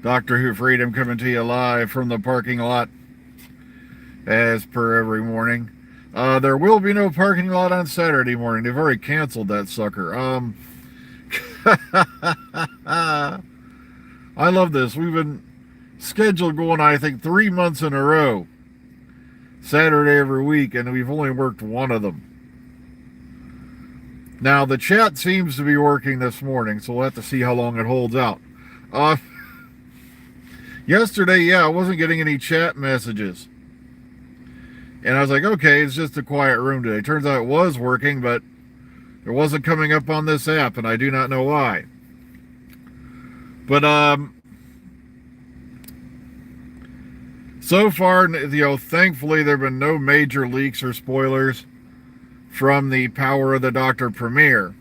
Doctor Who Freedom coming to you live from the parking lot as per every morning. There will be no parking lot on Saturday morning. They've already canceled that sucker. I love this. We've been scheduled going, I think, 3 months in a row. Saturday every week, and we've only worked one of them. Now, the chat seems to be working this morning, so we'll have to see how long it holds out. Yesterday, I wasn't getting any chat messages. And I was like, okay, it's just a quiet room today. Turns out it was working, but it wasn't coming up on this app, and I do not know why. But, so far, thankfully, there have been no major leaks or spoilers from the Power of the Doctor premiere.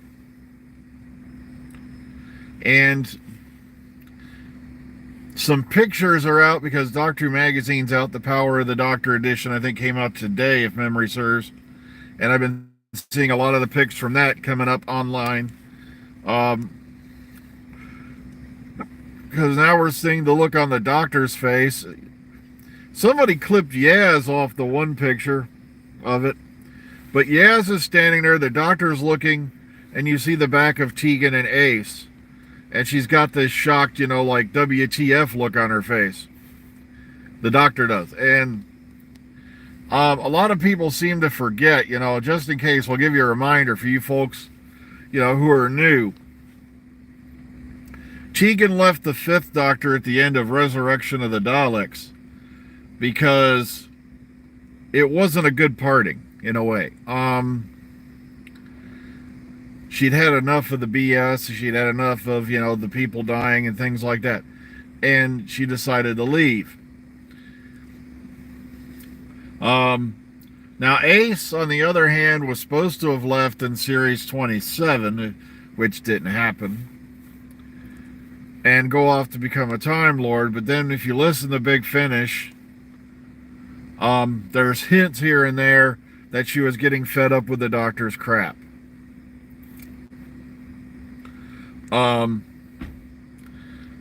And some pictures are out because Doctor Who Magazine's out. The Power of the Doctor edition, I think, came out today, if memory serves. And I've been seeing a lot of the pics from that coming up online. Because now we're seeing the look on the Doctor's face. Somebody clipped Yaz off the one picture of it. But Yaz is standing there, the Doctor's looking, and you see the back of Tegan and Ace. And she's got this shocked, like WTF look on her face. The Doctor does. And a lot of people seem to forget, just in case, we'll give you a reminder for you folks, who are new. Tegan left the Fifth Doctor at the end of Resurrection of the Daleks because it wasn't a good parting, in a way. She'd had enough of the BS. She'd had enough of, the people dying and things like that. And she decided to leave. Now, Ace, on the other hand, was supposed to have left in Series 27, which didn't happen, and go off to become a Time Lord. But then if you listen to Big Finish, there's hints here and there that she was getting fed up with the Doctor's crap.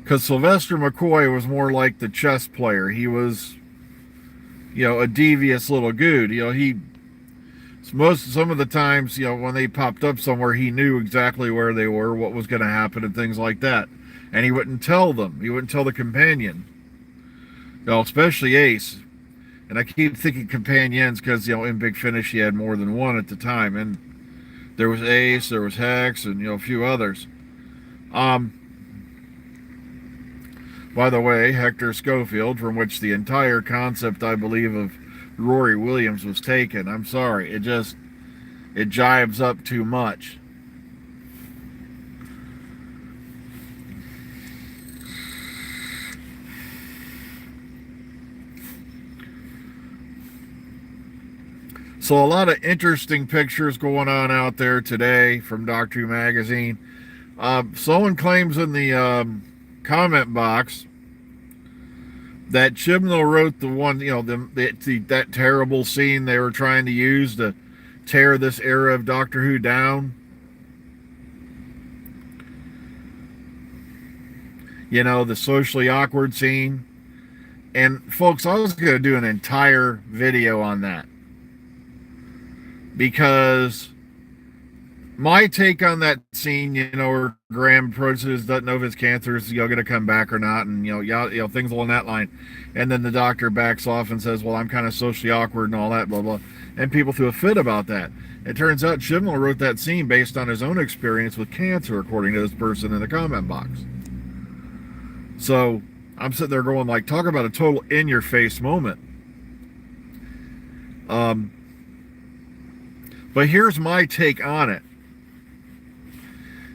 Because Sylvester McCoy was more like the chess player. He was, a devious little good. Some of the times, when they popped up somewhere, he knew exactly where they were, what was going to happen, and things like that. And he wouldn't tell them. He wouldn't tell the companion. Especially Ace. And I keep thinking companions because, in Big Finish, he had more than one at the time. And there was Ace, there was Hex, and, a few others. By the way, Hector Schofield, from which the entire concept, I believe, of Rory Williams was taken. I'm sorry. It jibes up too much. So a lot of interesting pictures going on out there today from Doctor Who Magazine. Someone claims in the comment box that Chibnall wrote the one, that terrible scene they were trying to use to tear this era of Doctor Who down. The socially awkward scene. And folks, I was going to do an entire video on that. Because my take on that scene, where Graham approaches, doesn't know if his cancer is going to come back or not, and things along that line, and then the Doctor backs off and says, "Well, I'm kind of socially awkward and all that, blah blah," and people threw a fit about that. It turns out Chibnall wrote that scene based on his own experience with cancer, according to this person in the comment box. So I'm sitting there going, talk about a total in-your-face moment. But here's my take on it.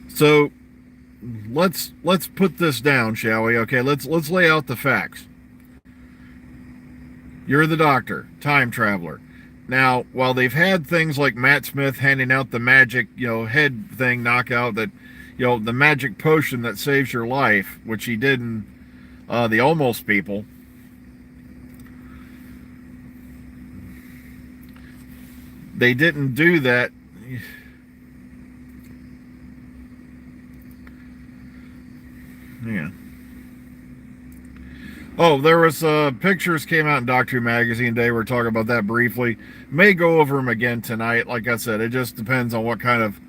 So let's put this down, shall we? Okay, let's lay out the facts. You're the Doctor, time traveler. Now, while they've had things like Matt Smith handing out the magic, head thing knockout, that, the magic potion that saves your life, which he did in the Almost People. They didn't do that. Yeah. Oh, there was pictures came out in Doctor Magazine today. We're talking about that briefly. May go over them again tonight. Like I said, it just depends on what kind of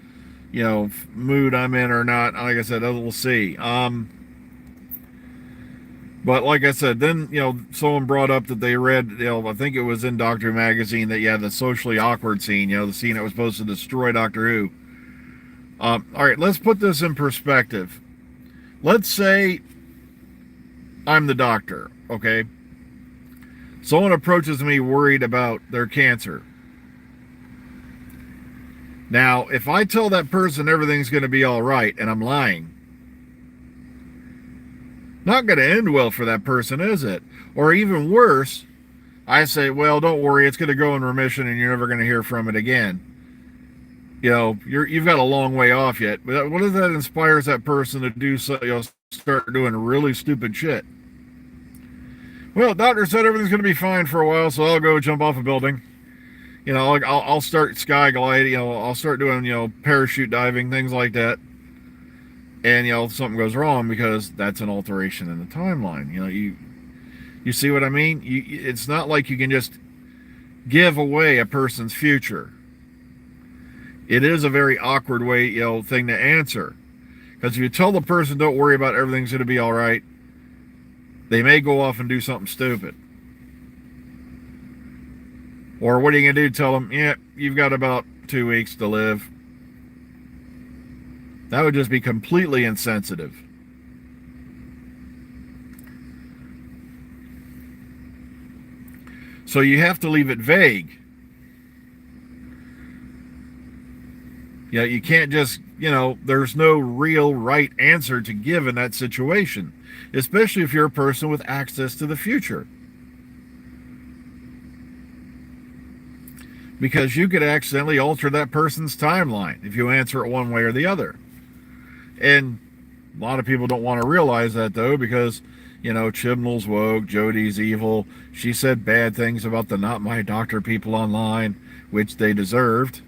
mood I'm in or not. Like I said, we'll see. But like I said, then someone brought up that they read, I think it was in Doctor Magazine that the socially awkward scene, the scene that was supposed to destroy Doctor Who. All right, let's put this in perspective. Let's say I'm the doctor, okay? Someone approaches me worried about their cancer. Now, if I tell that person everything's going to be all right and I'm lying, not going to end well for that person, is it? Or even worse, I say, well, don't worry, it's going to go in remission and you're never going to hear from it again. You've got a long way off yet. But what if that inspires that person to do so, start doing really stupid shit? Well, doctor said everything's going to be fine for a while, so I'll go jump off a building. I'll start sky gliding. I'll start doing parachute diving, things like that. And something goes wrong because that's an alteration in the timeline. You see what I mean? It's not like you can just give away a person's future. It is a very awkward way, thing to answer. Because if you tell the person, don't worry about it, everything's going to be all right, they may go off and do something stupid. Or what are you going to do? Tell them, yeah, you've got about 2 weeks to live. That would just be completely insensitive. So you have to leave it vague. You can't just, there's no real right answer to give in that situation, especially if you're a person with access to the future. Because you could accidentally alter that person's timeline if you answer it one way or the other. And a lot of people don't want to realize that, though, because, Chibnall's woke, Jodie's evil. She said bad things about the Not My Doctor people online, which they deserved,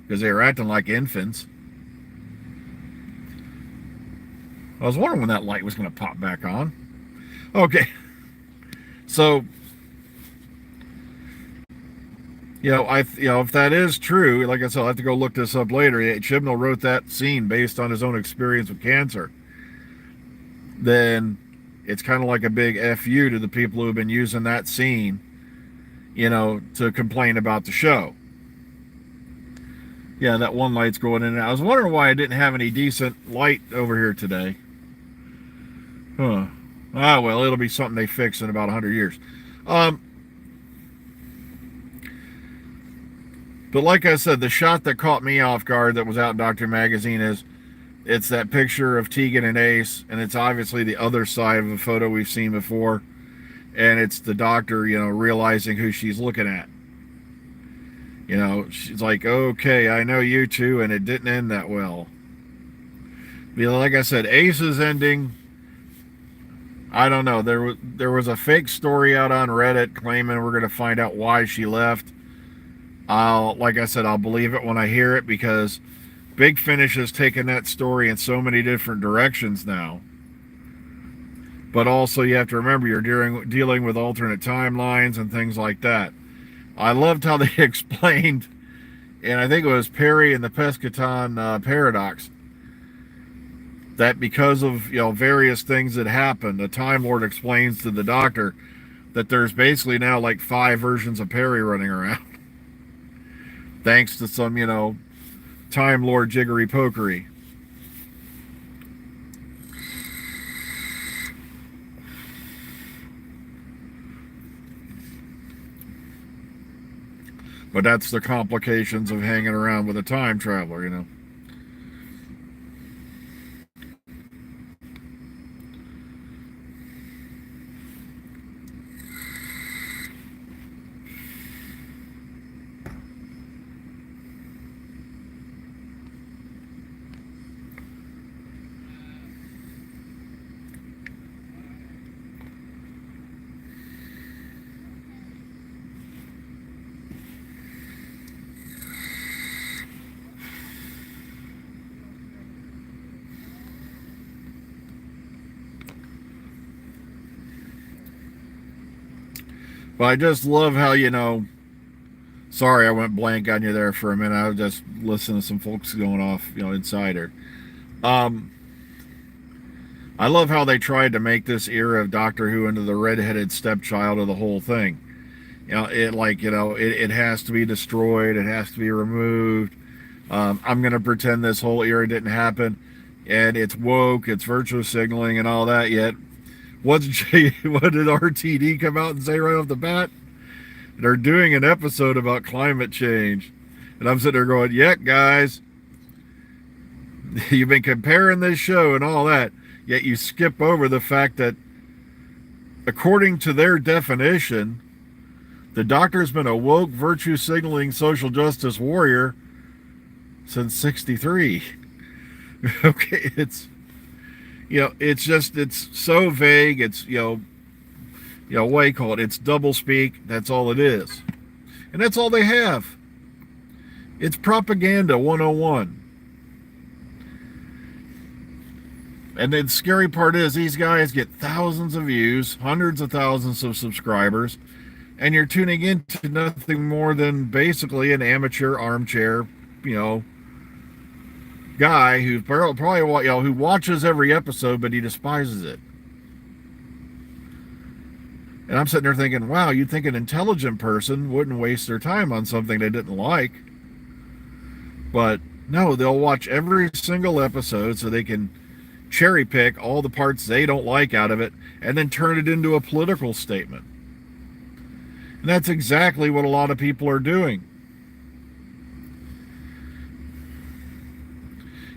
because they were acting like infants. I was wondering when that light was going to pop back on. Okay. So, if that is true, like I said, I'll have to go look this up later. Chibnall wrote that scene based on his own experience with cancer. Then it's kind of like a big FU to the people who have been using that scene, to complain about the show. Yeah, that one light's going in and out. I was wondering why I didn't have any decent light over here today. Huh. Ah, well, it'll be something they fix in about 100 years. But like I said, the shot that caught me off guard that was out in Doctor Magazine it's that picture of Tegan and Ace, and it's obviously the other side of a photo we've seen before, and it's the doctor, realizing who she's looking at. She's like, okay, I know you two, and it didn't end that well. Like I said, Ace's ending, I don't know. There was a fake story out on Reddit claiming we're going to find out why she left. Like I said, I'll believe it when I hear it, because Big Finish has taken that story in so many different directions now. But also you have to remember you're dealing with alternate timelines and things like that. I loved how they explained, and I think it was Perry and the Pescaton paradox, that because of various things that happened, the Time Lord explains to the Doctor that there's basically now like 5 versions of Perry running around. Thanks to some, Time Lord jiggery pokery. But that's the complications of hanging around with a time traveler, But I just love how, sorry I went blank on you there for a minute. I was just listening to some folks going off, inside her. I love how they tried to make this era of Doctor Who into the redheaded stepchild of the whole thing. It has to be destroyed. It has to be removed. I'm going to pretend this whole era didn't happen. And it's woke, it's virtue signaling and all that. Yet, what did RTD come out and say right off the bat? They're doing an episode about climate change. And I'm sitting there going, yeah, guys, you've been comparing this show and all that. Yet you skip over the fact that, according to their definition, the Doctor's been a woke, virtue signaling social justice warrior since '63. Okay, it's so vague. It's what do you call it? It's doublespeak. That's all it is, and that's all they have. It's propaganda 101. And the scary part is these guys get thousands of views, hundreds of thousands of subscribers, and you're tuning into nothing more than basically an amateur armchair, guy who probably who watches every episode, but he despises it. And I'm sitting there thinking, wow, you'd think an intelligent person wouldn't waste their time on something they didn't like. But no, they'll watch every single episode so they can cherry pick all the parts they don't like out of it and then turn it into a political statement. And that's exactly what a lot of people are doing.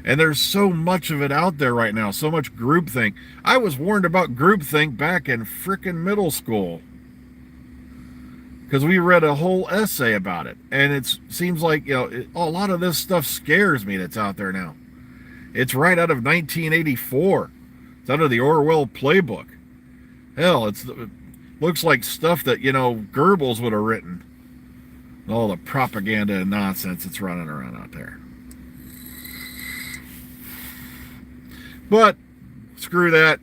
And there's so much of it out there right now, so much groupthink. I was warned about groupthink back in frickin' middle school, because we read a whole essay about it. And it seems like, a lot of this stuff scares me that's out there now. It's right out of 1984. It's out of the Orwell playbook. Hell, it looks like stuff that, Goebbels would have written. All the propaganda and nonsense that's running around out there. But, screw that.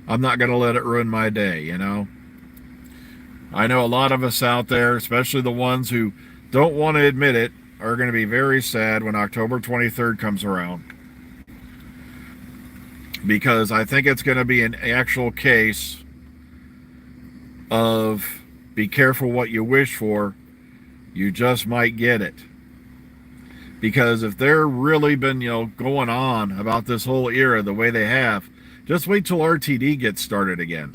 I'm not going to let it ruin my day, I know a lot of us out there, especially the ones who don't want to admit it, are going to be very sad when October 23rd comes around. Because I think it's going to be an actual case of be careful what you wish for. You just might get it. Because if they're really been, going on about this whole era the way they have, just wait till RTD gets started again.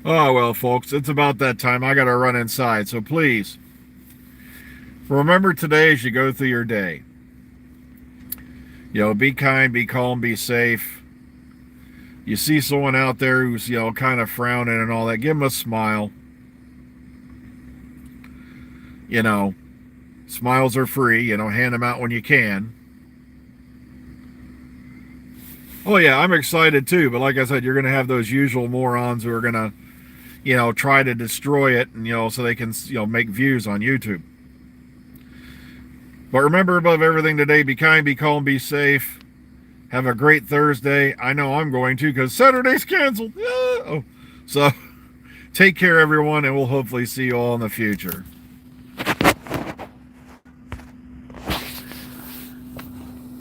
Oh, well, folks, it's about that time. I got to run inside. So please, remember today as you go through your day. Be kind, be calm, be safe. You see someone out there who's, kind of frowning and all that, give them a smile. Smiles are free, hand them out when you can. Oh yeah, I'm excited too, but like I said, you're going to have those usual morons who are going to, try to destroy it, and, so they can, make views on YouTube. But remember, above everything today, be kind, be calm, be safe. Have a great Thursday. I know I'm going to, because Saturday's canceled. So, take care, everyone, and we'll hopefully see you all in the future.